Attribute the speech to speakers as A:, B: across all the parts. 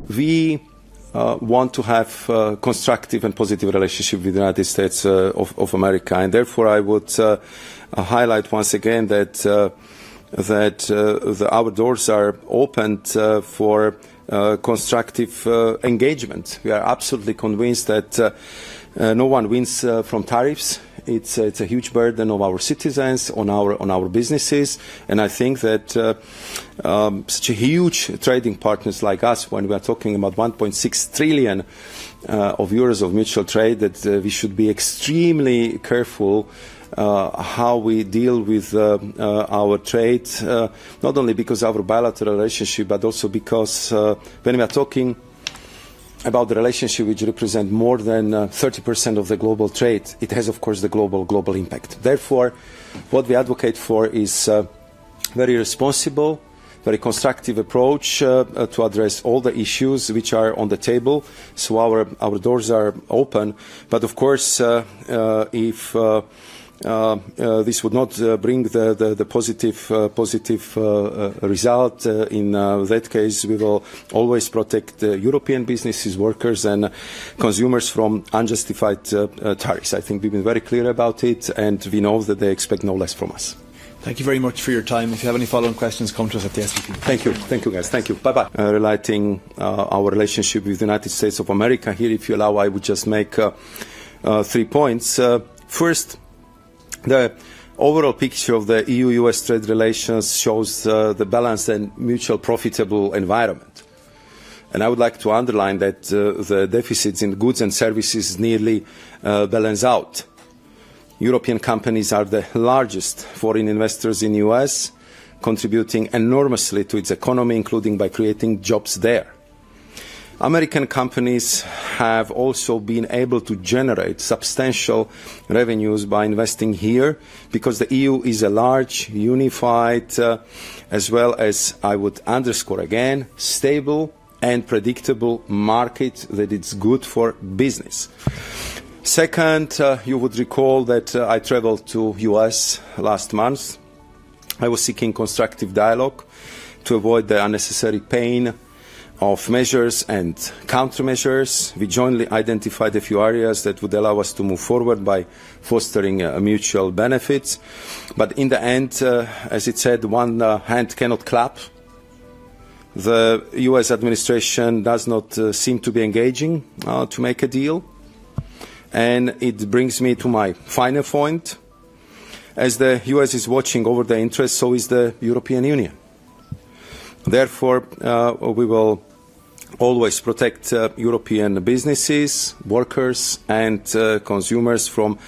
A: we want to have a constructive and positive relationship with the United States of America, and therefore I would highlight once again that our doors are opened for constructive engagement. We are absolutely convinced that no one wins from tariffs. It's a huge burden of our citizens, on our businesses, and I think that such a huge trading partners like us, when we are talking about 1.6 trillion of euros of mutual trade, that we should be extremely careful how we deal with our trade, not only because of our bilateral relationship, but also because when we are talking about the relationship which represents more than 30% of the global trade, it has, of course, the global impact. Therefore, what we advocate for is very responsible, very constructive approach to address all the issues which are on the table. So our doors are open. But of course, if this would not bring the positive result, in that case we will always protect European businesses, workers and consumers from unjustified tariffs. I think we've been very clear about it, and we know that they expect no less from us.
B: Thank you very much for your time. If you have any follow-on questions, come to us at the SVP.
A: Thank you guys. Thank you. Bye-bye. Relating our relationship with the United States of America, here, if you allow, I would just make 3 points. First, the overall picture of the EU-US trade relations shows the balanced and mutual profitable environment. And I would like to underline that the deficits in goods and services nearly balance out. European companies are the largest foreign investors in the US, contributing enormously to its economy, including by creating jobs there. American companies have also been able to generate substantial revenues by investing here, because the EU is a large, unified, as well as, I would underscore again, stable and predictable market that is good for business. Second, you would recall that I traveled to US last month. I was seeking constructive dialogue to avoid the unnecessary pain of measures and countermeasures. We jointly identified a few areas that would allow us to move forward by fostering mutual benefits. But in the end, as it said, one hand cannot clap. The US administration does not seem to be engaging to make a deal. And it brings me to my final point. As the US is watching over the interests, so is the European Union. Therefore, we will always protect European businesses, workers and consumers from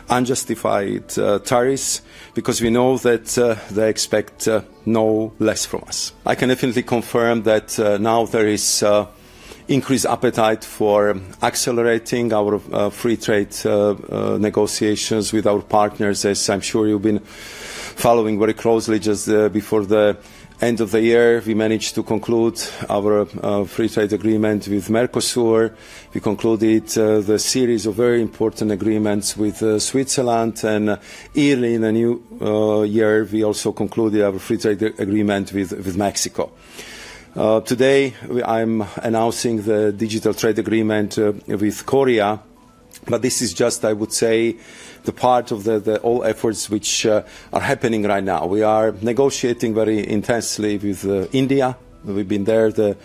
A: unjustified tariffs, because we know that they expect no less from us. I can definitely confirm that now there is increased appetite for accelerating our free trade negotiations with our partners, as I'm sure you've been following very closely. Just before the end of the year, we managed to conclude our free trade agreement with Mercosur. We concluded the series of very important agreements with Switzerland, and early in the new year, we also concluded our free trade agreement with Mexico. Today, I'm announcing the digital trade agreement with Korea, but this is just, I would say, the part of the all efforts which are happening right now. We are negotiating very intensely with India. We've been there, the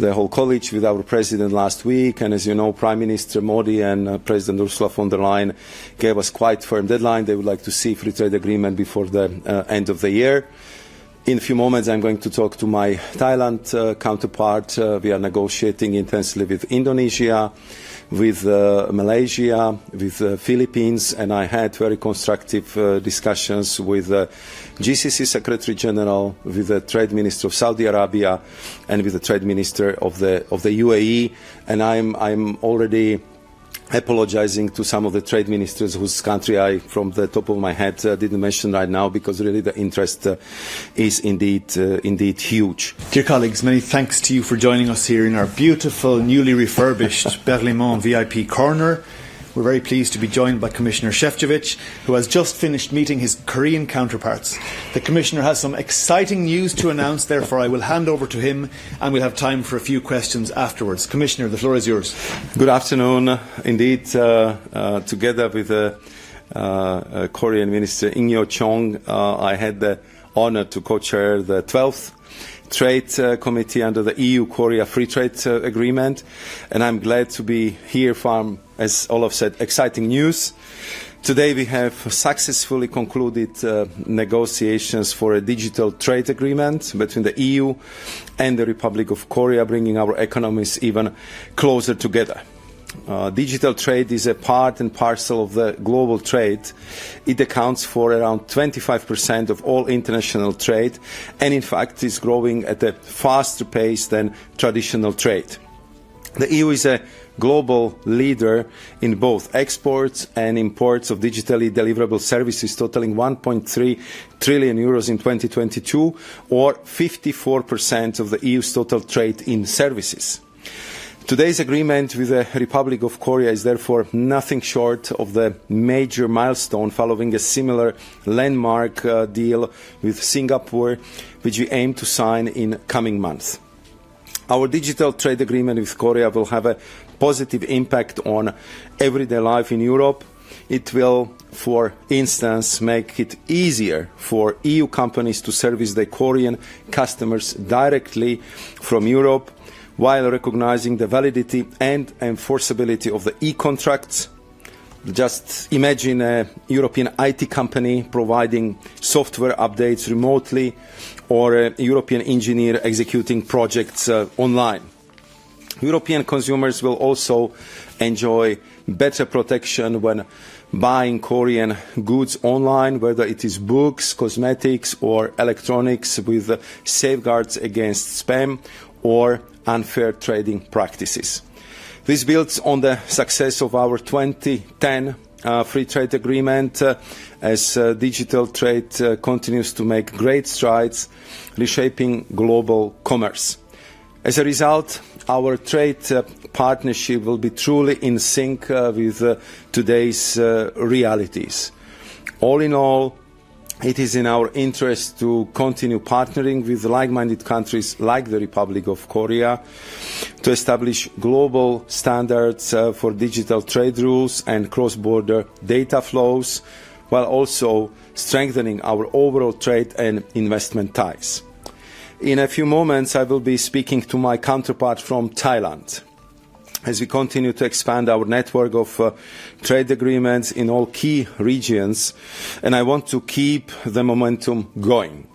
A: whole college, with our president last week, and as you know, Prime Minister Modi and President Ursula von der Leyen gave us quite firm deadline. They would like to see free trade agreement before the end of the year. In a few moments, I'm going to talk to my Thailand counterpart. We are negotiating intensely with Indonesia, with Malaysia, with the Philippines, and I had very constructive discussions with GCC Secretary General, with the Trade Minister of Saudi Arabia, and with the Trade Minister of the UAE. And I'm already apologizing to some of the trade ministers whose country I, from the top of my head, didn't mention right now, because really the interest is indeed huge.
B: Dear colleagues, many thanks to you for joining us here in our beautiful, newly refurbished Berlaymont VIP corner. we're very pleased to be joined by Commissioner Šefčovič, who has just finished meeting his Korean counterparts. The Commissioner has some exciting news to announce, therefore I will hand over to him and we'll have time for a few questions afterwards. Commissioner, the floor is yours.
A: Good afternoon. Indeed, together with Korean Minister In-yo Chong, I had the honor to co-chair the 12th Trade Committee under the EU-Korea Free Trade Agreement, and I'm glad to be here for, as Olaf said, exciting news. Today we have successfully concluded negotiations for a digital trade agreement between the EU and the Republic of Korea, bringing our economies even closer together. Digital trade is a part and parcel of the global trade. It accounts for around 25% of all international trade and in fact is growing at a faster pace than traditional trade. The EU is a global leader in both exports and imports of digitally deliverable services, totaling 1.3 trillion euros in 2022, or 54% of the EU's total trade in services. Today's agreement with the Republic of Korea is therefore nothing short of the major milestone following a similar landmark deal with Singapore, which we aim to sign in coming months. Our digital trade agreement with Korea will have a positive impact on everyday life in Europe. It will, for instance, make it easier for EU companies to service their Korean customers directly from Europe, while recognizing the validity and enforceability of the e-contracts. Just imagine a European IT company providing software updates remotely, or a European engineer executing projects online. European consumers will also enjoy better protection when buying Korean goods online, whether it is books, cosmetics or electronics, with safeguards against spam or unfair trading practices. This builds on the success of our 2010 free trade agreement, as digital trade continues to make great strides, reshaping global commerce. As a result, our trade partnership will be truly in sync with today's realities. All in all, it is in our interest to continue partnering with like-minded countries like the Republic of Korea to establish global standards for digital trade rules and cross-border data flows, while also strengthening our overall trade and investment ties. In a few moments, I will be speaking to my counterpart from Thailand, as we continue to expand our network of trade agreements in all key regions, and I want to keep the momentum going.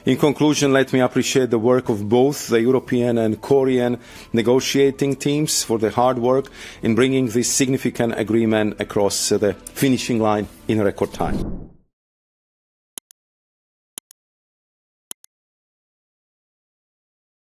A: In conclusion, let me appreciate the work of both the European and Korean negotiating teams for their hard work in bringing this significant agreement across the finishing line in record time.